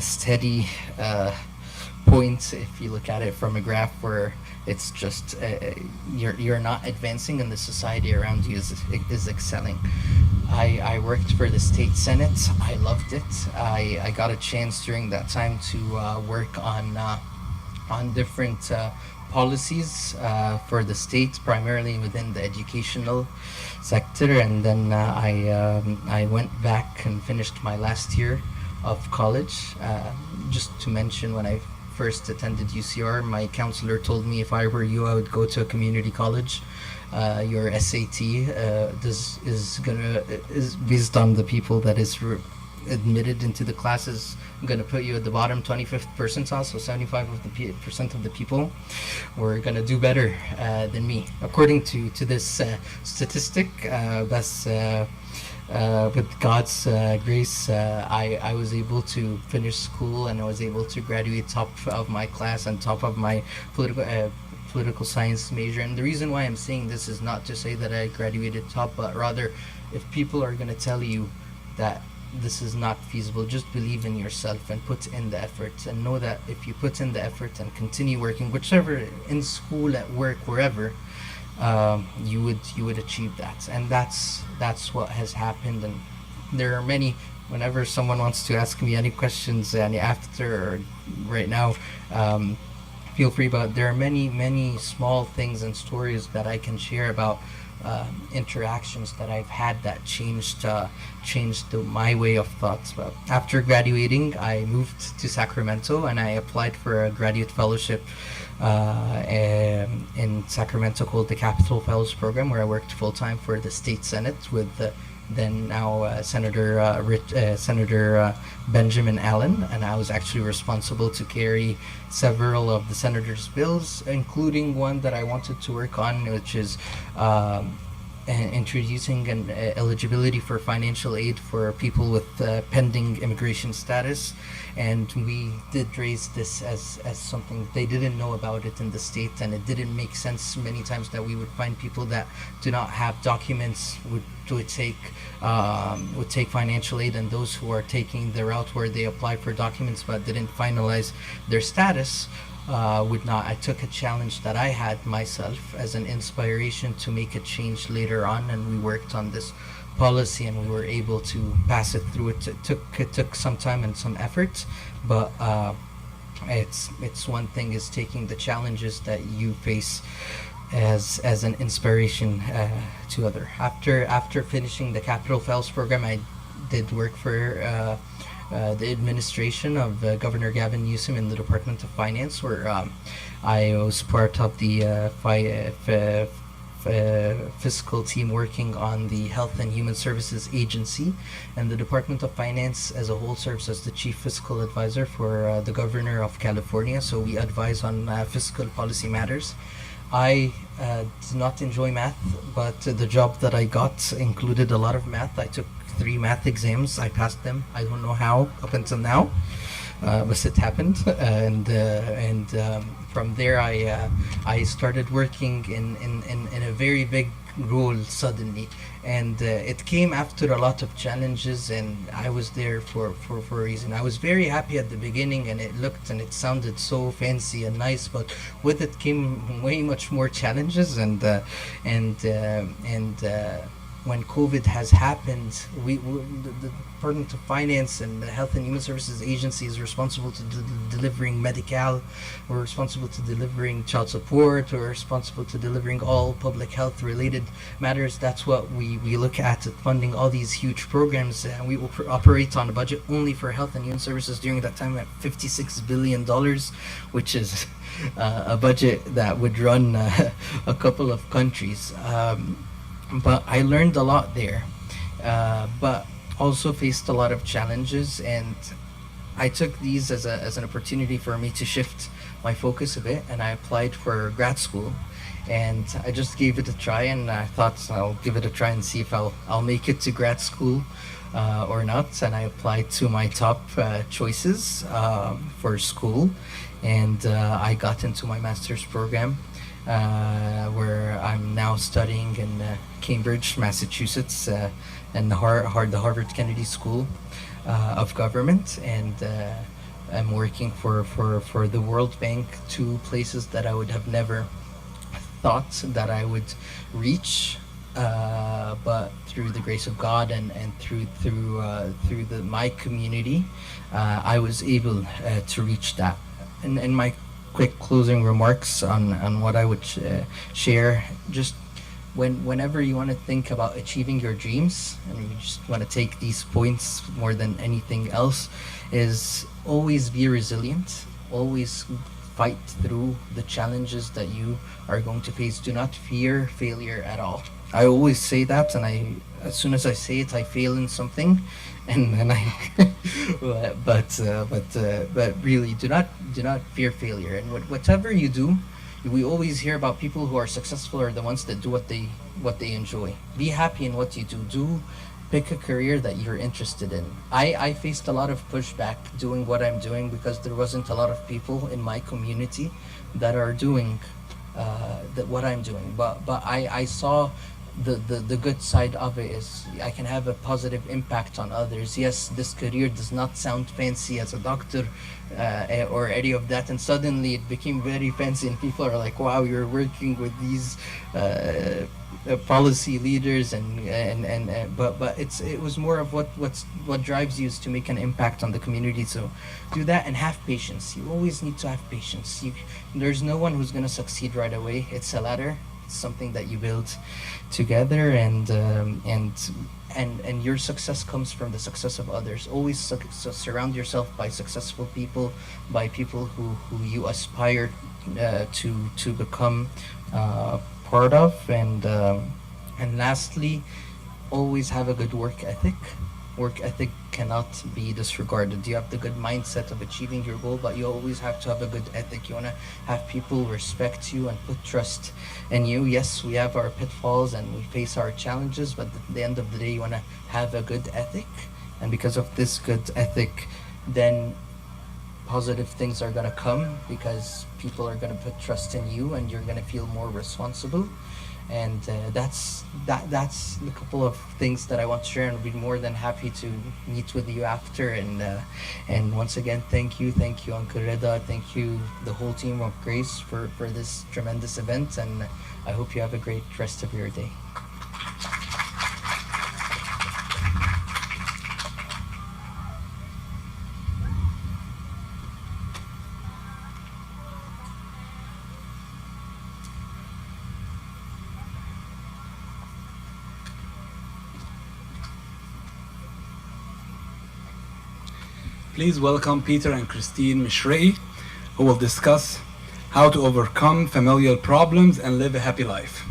steady point, if you look at it from a graph, where it's just you're not advancing and the society around you is excelling. I worked for the state senate. I loved it. I got a chance during that time to work on different policies for the state, primarily within the educational sector. And then I went back and finished my last year of college. Just to mention, when I first attended UCR, my counselor told me if I were you, I would go to a community college. Your SAT is based on the people that is admitted into the classes, gonna put you at the bottom 25th percentile, so 75% of the people were gonna do better than me, according to this statistic. That's with God's grace, I was able to finish school, and I was able to graduate top of my class and top of my political science major. And the reason why I'm saying this is not to say that I graduated top, but rather, if people are going to tell you that this is not feasible, just believe in yourself and put in the effort, and know that if you put in the effort and continue working, whichever, in school, at work, wherever, you would achieve that. And that's what has happened. And there are many, whenever someone wants to ask me any questions, and after or right now, feel free. But there are many small things and stories that I can share about interactions that I've had that changed my way of thoughts. But after graduating, I moved to Sacramento, and I applied for a graduate fellowship in Sacramento called the Capital Fellows Program, where I worked full-time for the state senate with then now Senator Benjamin Allen, and I was actually responsible to carry several of the senator's bills, including one that I wanted to work on, which is introducing an eligibility for financial aid for people with pending immigration status. And we did raise this as something they didn't know about it in the state, and it didn't make sense many times that we would find people that do not have documents would take financial aid, and those who are taking the route where they apply for documents but didn't finalize their status would not. I took a challenge that I had myself as an inspiration to make a change later on, and we worked on this policy, and we were able to pass it through. It took some time and some effort, but it's one thing is taking the challenges that you face as an inspiration to other. After finishing the Capital Fellows Program, I did work for the administration of Governor Gavin Newsom in the Department of Finance, where I was part of the fiscal team working on the Health and Human Services Agency, and the Department of Finance as a whole serves as the chief fiscal advisor for the Governor of California, so we advise on fiscal policy matters. I did not enjoy math, but the job that I got included a lot of math. I took 3 math exams. I passed them. I don't know how up until now. but it happened, and from there I started working in a very big role suddenly, and it came after a lot of challenges, and I was there for a reason. I was very happy at the beginning, and it looked and it sounded so fancy and nice, but with it came way much more challenges, and when COVID has happened, the Department of Finance and the Health and Human Services Agency is responsible to delivering medical, we're responsible to delivering child support, we're responsible to delivering all public health related matters. That's what we look at funding all these huge programs. And we operate on a budget only for health and human services during that time at $56 billion, which is a budget that would run a couple of countries. But I learned a lot there, but also faced a lot of challenges, and I took these as an opportunity for me to shift my focus a bit, and I applied for grad school, and I just gave it a try, and I thought I'll give it a try and see if I'll make it to grad school or not, and I applied to my top choices for school, and I got into my master's program. Where I'm now studying in Cambridge, Massachusetts, and the Harvard Kennedy School of Government, and I'm working for the World Bank, two places that I would have never thought that I would reach, but through the grace of God and through my community, I was able to reach that. And my quick closing remarks on what I would share. Just whenever you want to think about achieving your dreams, and you just want to take these points more than anything else, is always be resilient, always fight through the challenges that you are going to face. Do not fear failure at all. I always say that, and as soon as I say it, I fail in something, and I but really do not fear failure. And whatever you do, we always hear about people who are successful are the ones that do what they enjoy. Be happy in what you do. Pick a career that you're interested in. I faced a lot of pushback doing what I'm doing because there wasn't a lot of people in my community that are doing what I'm doing. But I saw the good side of it is I can have a positive impact on others. Yes, this career does not sound fancy as a doctor or any of that, and suddenly it became very fancy, and people are like, wow, you're working with these policy leaders, but it was more of what drives you is to make an impact on the community. So do that and have patience. You always need to have patience. There's no one who's going to succeed right away. It's a ladder. It's something that you build together, and your success comes from the success of others. Always surround yourself by successful people, by people who you aspire to become part of, and lastly, always have a good work ethic. Work ethic cannot be disregarded. You have the good mindset of achieving your goal, but you always have to have a good ethic. You want to have people respect you and put trust in you. Yes, we have our pitfalls and we face our challenges, but at the end of the day, you want to have a good ethic. And because of this good ethic, then positive things are going to come, because people are going to put trust in you and you're going to feel more responsible. And that's a couple of things that I want to share, and I'll be more than happy to meet with you after. And once again, thank you, Uncle Reda, thank you, the whole team of Grace for this tremendous event, and I hope you have a great rest of your day. Please welcome Peter and Christine Mishrei, who will discuss how to overcome familial problems and live a happy life.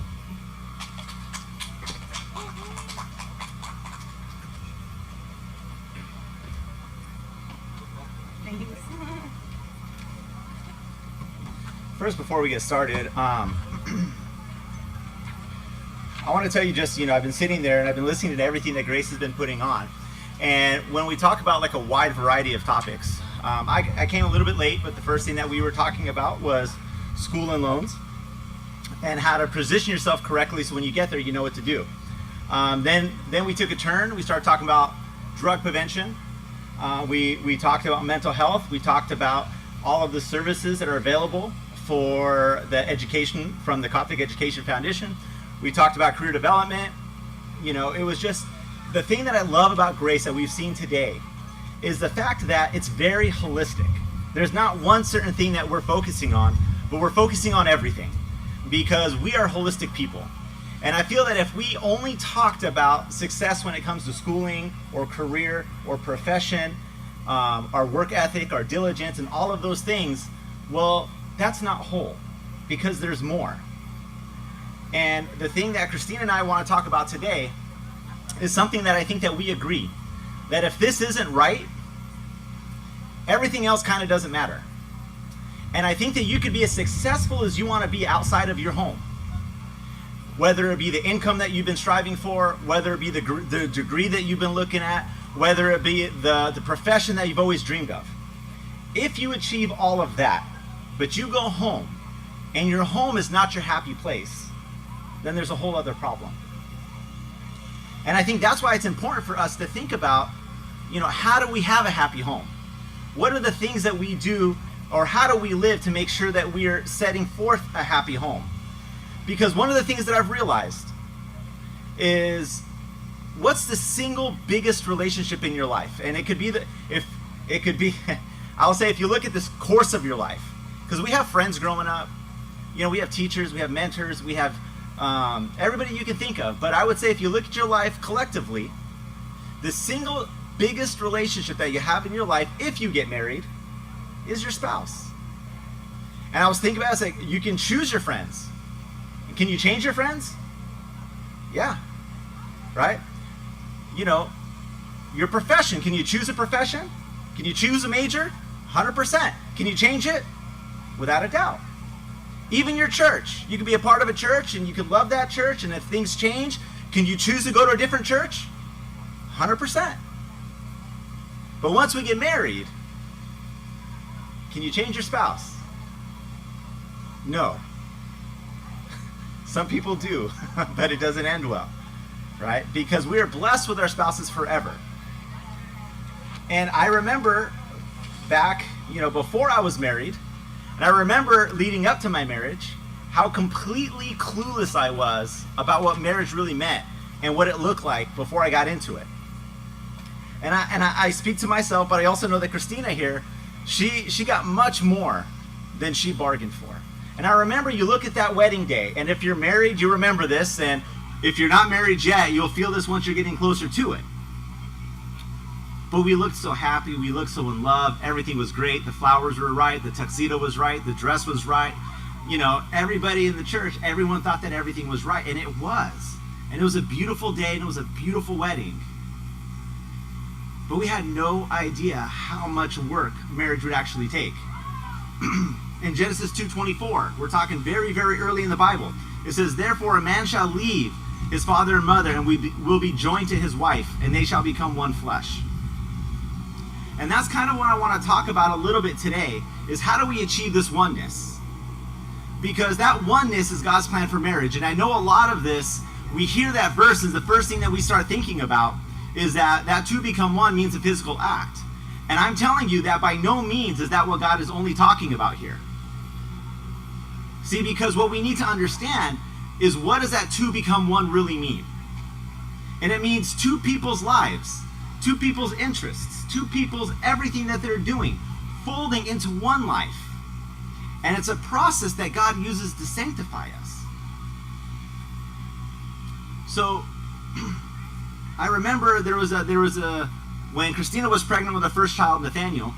First, before we get started, I want to tell you just, I've been sitting there and I've been listening to everything that Grace has been putting on. And when we talk about like a wide variety of topics, I came a little bit late, but the first thing that we were talking about was school and loans and how to position yourself correctly so when you get there, you know what to do. Then we took a turn. We started talking about drug prevention. We talked about mental health. We talked about all of the services that are available for the education from the Coptic Education Foundation. We talked about career development. You know, it was just the thing that I love about Grace that we've seen today is the fact that it's very holistic. There's not one certain thing that we're focusing on, but we're focusing on everything because we are holistic people. And I feel that if we only talked about success when it comes to schooling or career or profession, our work ethic, our diligence, and all of those things, well, that's not whole because there's more. And the thing that Christine and I want to talk about today is something that I think that we agree, that if this isn't right, everything else kind of doesn't matter. And I think that you could be as successful as you want to be outside of your home. Whether it be the income that you've been striving for, whether it be the degree that you've been looking at, whether it be the profession that you've always dreamed of. If you achieve all of that, but you go home and your home is not your happy place, then there's a whole other problem. And I think that's why it's important for us to think about, you know, how do we have a happy home? What are the things that we do, or how do we live to make sure that we are setting forth a happy home? Because one of the things that I've realized is, what's the single biggest relationship in your life? And it could be I'll say if you look at this course of your life, because we have friends growing up, you know, we have teachers, we have mentors, we have everybody you can think of. But I would say if you look at your life collectively, the single biggest relationship that you have in your life, if you get married, is your spouse. And I was thinking about it, it's like, you can choose your friends. Can you change your friends? Yeah. Right? You know, your profession, can you choose a profession? Can you choose a major? 100%. Can you change it? Without a doubt. Even your church. You can be a part of a church and you can love that church, and if things change, can you choose to go to a different church? 100%. But once we get married, can you change your spouse? No. Some people do, but it doesn't end well, right? Because we are blessed with our spouses forever. And I remember back, you know, before I was married, and I remember leading up to my marriage, how completely clueless I was about what marriage really meant and what it looked like before I got into it. And I speak to myself, but I also know that Christina here, she got much more than she bargained for. And I remember you look at that wedding day, and if you're married, you remember this, and if you're not married yet, you'll feel this once you're getting closer to it. But we looked so happy, we looked so in love, everything was great, the flowers were right, the tuxedo was right, the dress was right. You know, everybody in the church, everyone thought that everything was right, and it was. And it was a beautiful day, and it was a beautiful wedding. But we had no idea how much work marriage would actually take. In Genesis 2:24, we're talking very, very early in the Bible. It says, "Therefore a man shall leave his father and mother, and will be joined to his wife, and they shall become one flesh." And that's kind of what I want to talk about a little bit today, is how do we achieve this oneness? Because that oneness is God's plan for marriage. And I know a lot of this, we hear that verse, is the first thing that we start thinking about is that two become one means a physical act. And I'm telling you that by no means is that what God is only talking about here. See, because what we need to understand is, what does that two become one really mean? And it means two people's lives, two people's interests, two people's everything that they're doing, folding into one life. And it's a process that God uses to sanctify us. So, I remember there was a when Christina was pregnant with her first child, Nathaniel,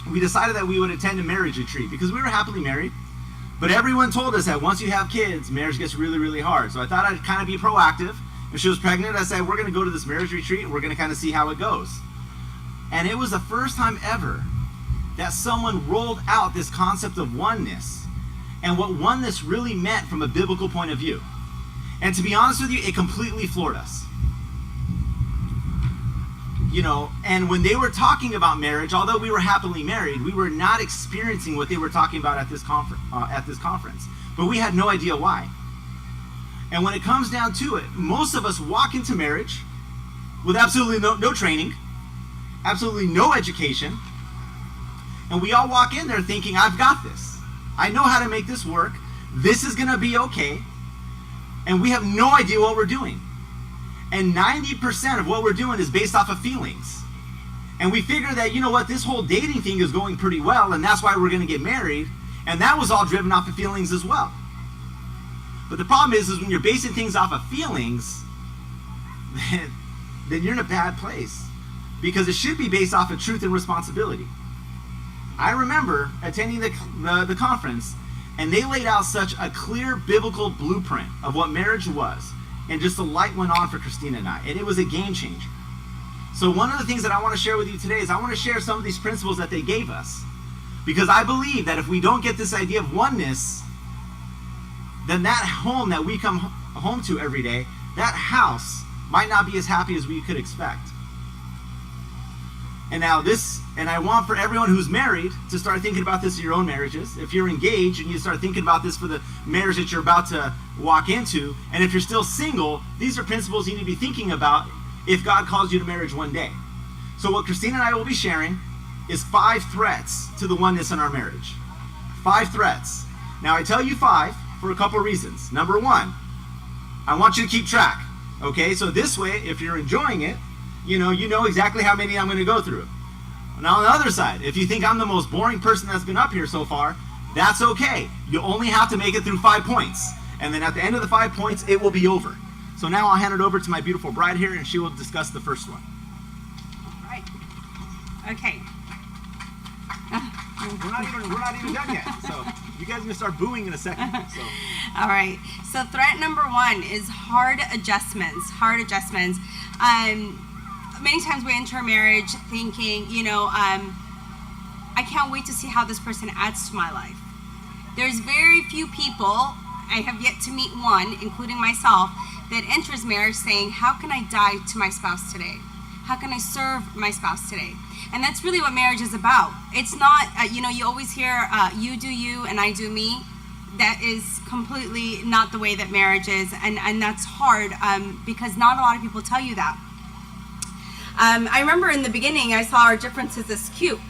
we decided that we would attend a marriage retreat because we were happily married. But everyone told us that once you have kids, marriage gets really, really hard. So I thought I'd kind of be proactive. When she was pregnant, I said, we're going to go to this marriage retreat and we're going to kind of see how it goes. And it was the first time ever that someone rolled out this concept of oneness and what oneness really meant from a biblical point of view. And to be honest with you, it completely floored us. and when they were talking about marriage, although we were happily married, we were not experiencing what they were talking about at this conference. But we had no idea why. And when it comes down to it, most of us walk into marriage with absolutely no training, absolutely no education, and we all walk in there thinking, I've got this. I know how to make this work. This is going to be okay. And we have no idea what we're doing. And 90% of what we're doing is based off of feelings. And we figure that, this whole dating thing is going pretty well, and that's why we're going to get married. And that was all driven off of feelings as well. But the problem is when you're basing things off of feelings, then you're in a bad place. Because it should be based off of truth and responsibility. I remember attending the conference, and they laid out such a clear biblical blueprint of what marriage was. And just the light went on for Christina and I. And it was a game changer. So one of the things that I want to share with you today is I want to share some of these principles that they gave us. Because I believe that if we don't get this idea of oneness, then that home that we come home to every day, that house might not be as happy as we could expect. And now and I want for everyone who's married to start thinking about this in your own marriages. If you're engaged, and you start thinking about this for the marriage that you're about to walk into. And if you're still single, these are principles you need to be thinking about if God calls you to marriage one day. So what Christina and I will be sharing is 5 threats to the oneness in our marriage. 5 threats. Now I tell you 5 for a couple of reasons. Number 1, I want you to keep track. Okay, so this way, if you're enjoying it, you know exactly how many I'm going to go through. Now on the other side, if you think I'm the most boring person that's been up here so far, that's okay. You only have to make it through 5 points. And then at the end of the 5 points, it will be over. So now I'll hand it over to my beautiful bride here, and she will discuss the first one. All right. Okay. We're not even done yet. So you guys are going to start booing in a second. So. All right. So threat number 1 is hard adjustments. Hard adjustments. Many times we enter a marriage thinking, I can't wait to see how this person adds to my life. There's very few people, I have yet to meet one, including myself, that enters marriage saying, how can I die to my spouse today? How can I serve my spouse today? And that's really what marriage is about. It's not, you always hear, you do you and I do me. That is completely not the way that marriage is. And that's hard because not a lot of people tell you that. I remember in the beginning, I saw our differences as cute.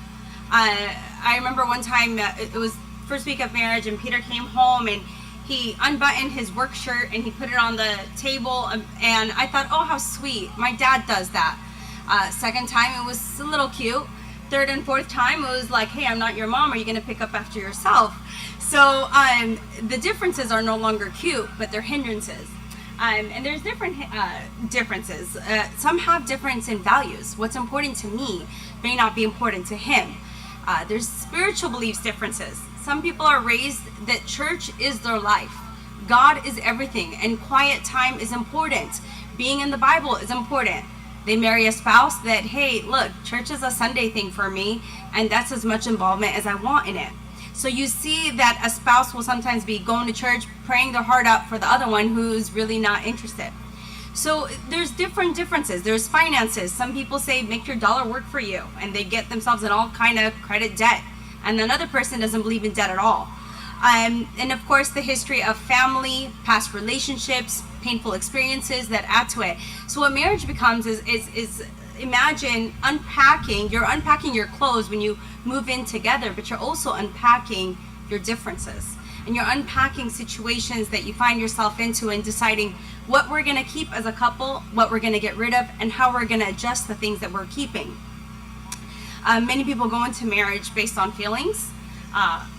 I remember one time, it was first week of marriage, and Peter came home and he unbuttoned his work shirt and he put it on the table, and I thought, oh, how sweet. My dad does that. Second time, it was a little cute. Third and fourth time, it was like, hey, I'm not your mom. Are you going to pick up after yourself? So the differences are no longer cute, but they're hindrances. And there's different differences. Some have difference in values. What's important to me may not be important to him. There's spiritual beliefs differences. Some people are raised that church is their life. God is everything, and quiet time is important. Being in the Bible is important. They marry a spouse that, hey, look, church is a Sunday thing for me, and that's as much involvement as I want in it. So you see that a spouse will sometimes be going to church, praying their heart out for the other one who's really not interested. So there's different differences. There's finances. Some people say, make your dollar work for you, and they get themselves in all kind of credit debt. And another person doesn't believe in debt at all. And of course, the history of family, past relationships, painful experiences that add to it. So what marriage becomes is imagine unpacking. You're unpacking your clothes when you move in together, but you're also unpacking your differences. And you're unpacking situations that you find yourself into and deciding what we're going to keep as a couple, what we're going to get rid of, and how we're going to adjust the things that we're keeping. Many people go into marriage based on feelings,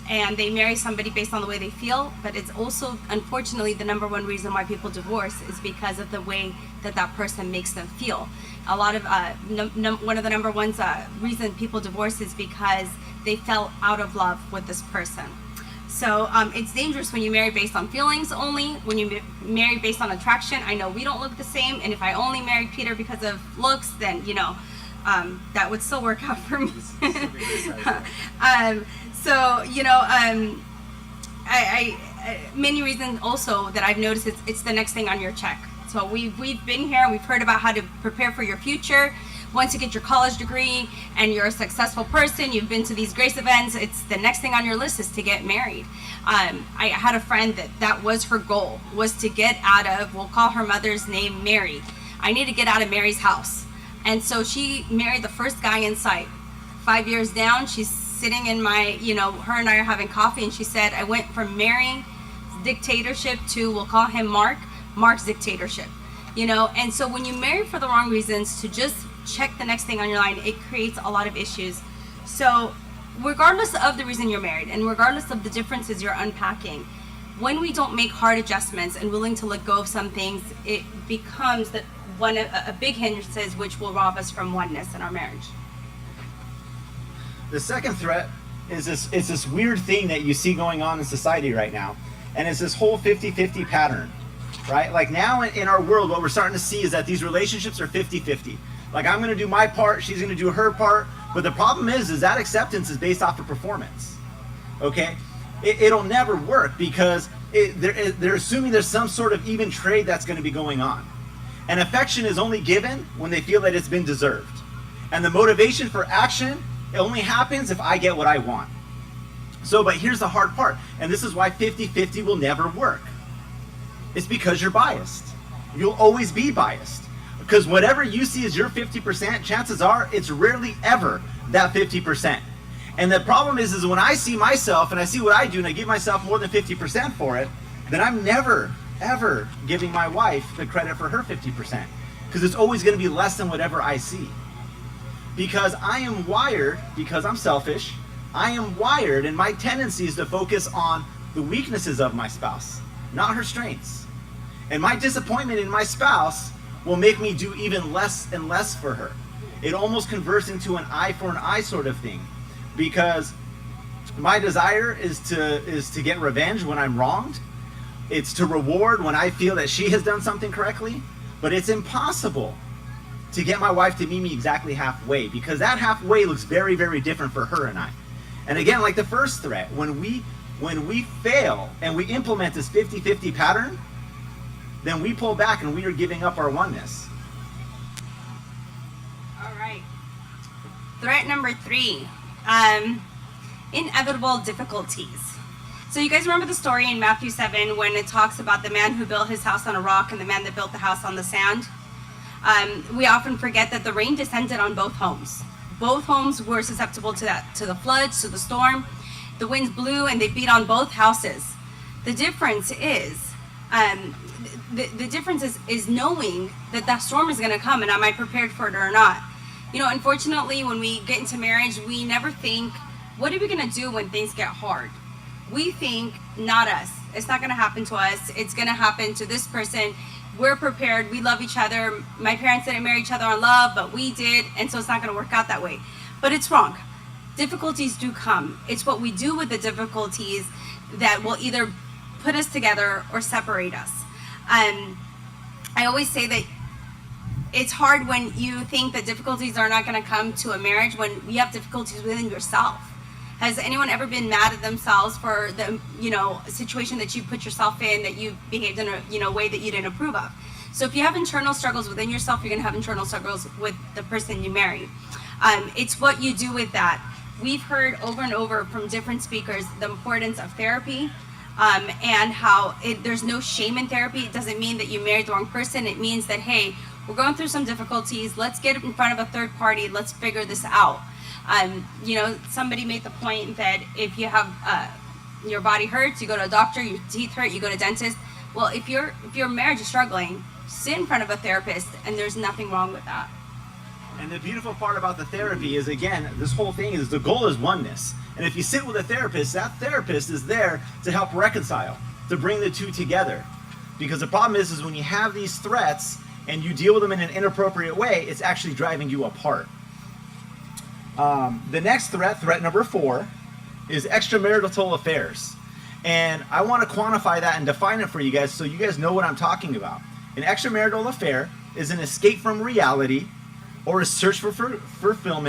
and they marry somebody based on the way they feel, but it's also, unfortunately, the number one reason why people divorce is because of the way that that person makes them feel. A lot of, one of the number one reason people divorce is because they fell out of love with this person. So it's dangerous when you marry based on feelings only. When you marry based on attraction, I know we don't look the same, and if I only married Peter because of looks, then, that would still work out for me. Many reasons also that I've noticed it's the next thing on your check. So we've been here, we've heard about how to prepare for your future, once you get your college degree and you're a successful person, you've been to these grace events, it's the next thing on your list is to get married. I had a friend that was her goal, was to get out of, we'll call her mother's name Mary. I need to get out of Mary's house. And so she married the first guy in sight. 5 years down, she's sitting in my, her and I are having coffee, and she said, I went from marrying dictatorship to, we'll call him Mark's dictatorship. And so when you marry for the wrong reasons, to just check the next thing on your line, it creates a lot of issues. So regardless of the reason you're married and regardless of the differences you're unpacking, when we don't make hard adjustments and willing to let go of some things, it becomes a big hindrance, which will rob us from oneness in our marriage. The second threat is this weird thing that you see going on in society right now, and it's this whole 50-50 pattern, right? Like now in our world, what we're starting to see is that these relationships are 50-50. Like I'm going to do my part, she's going to do her part, but the problem is that acceptance is based off of performance, okay? It'll never work because they're assuming there's some sort of even trade that's going to be going on. And affection is only given when they feel that it's been deserved. And the motivation for action, it only happens if I get what I want. So, but here's the hard part, and this is why 50-50 will never work. It's because you're biased. You'll always be biased. Because whatever you see as your 50%, chances are it's rarely ever that 50%. And the problem is when I see myself and I see what I do and I give myself more than 50% for it, then I'm never, ever giving my wife the credit for her 50%. Because it's always going to be less than whatever I see. Because I am wired, because I'm selfish, I am wired, and my tendency is to focus on the weaknesses of my spouse, not her strengths. And my disappointment in my spouse will make me do even less and less for her. It almost converts into an eye for an eye sort of thing, because my desire is to get revenge when I'm wronged. It's to reward when I feel that she has done something correctly, but it's impossible to get my wife to meet me exactly halfway, because that halfway looks very, very different for her and I. And again, like the first threat, when we fail and we implement this 50-50 pattern, then we pull back and we are giving up our oneness. All right. Threat number 3, inevitable difficulties. So you guys remember the story in Matthew 7 when it talks about the man who built his house on a rock and the man that built the house on the sand? We often forget that the rain descended on both homes. Both homes were susceptible to the floods, to the storm. The winds blew and they beat on both houses. The difference is, the difference is knowing that storm is going to come, and am I prepared for it or not? Unfortunately, when we get into marriage, we never think, what are we going to do when things get hard? We think, not us. It's not going to happen to us. It's going to happen to this person. We're prepared. We love each other. My parents didn't marry each other on love, but we did, and so it's not going to work out that way. But it's wrong. Difficulties do come. It's what we do with the difficulties that will either put us together or separate us. I always say that it's hard when you think that difficulties are not going to come to a marriage when you have difficulties within yourself. Has anyone ever been mad at themselves for the situation that you put yourself in, that you behaved in a way that you didn't approve of? So if you have internal struggles within yourself, you're going to have internal struggles with the person you marry. It's what you do with that. We've heard over and over from different speakers the importance of therapy, and how there's no shame in therapy. It doesn't mean that you married the wrong person. It means that, hey, we're going through some difficulties. Let's get in front of a third party. Let's figure this out. Somebody made the point that if you have your body hurts, you go to a doctor. Your teeth hurt, you go to a dentist. Well, if your marriage is struggling, sit in front of a therapist, and there's nothing wrong with that. And the beautiful part about the therapy is, again, this whole thing is the goal is oneness. And if you sit with a therapist, that therapist is there to help reconcile, to bring the two together. Because the problem is when you have these threats and you deal with them in an inappropriate way, it's actually driving you apart. The next threat number 4, is extramarital affairs. And I want to quantify that and define it for you guys so you guys know what I'm talking about. An extramarital affair is an escape from reality or a search for fulfillment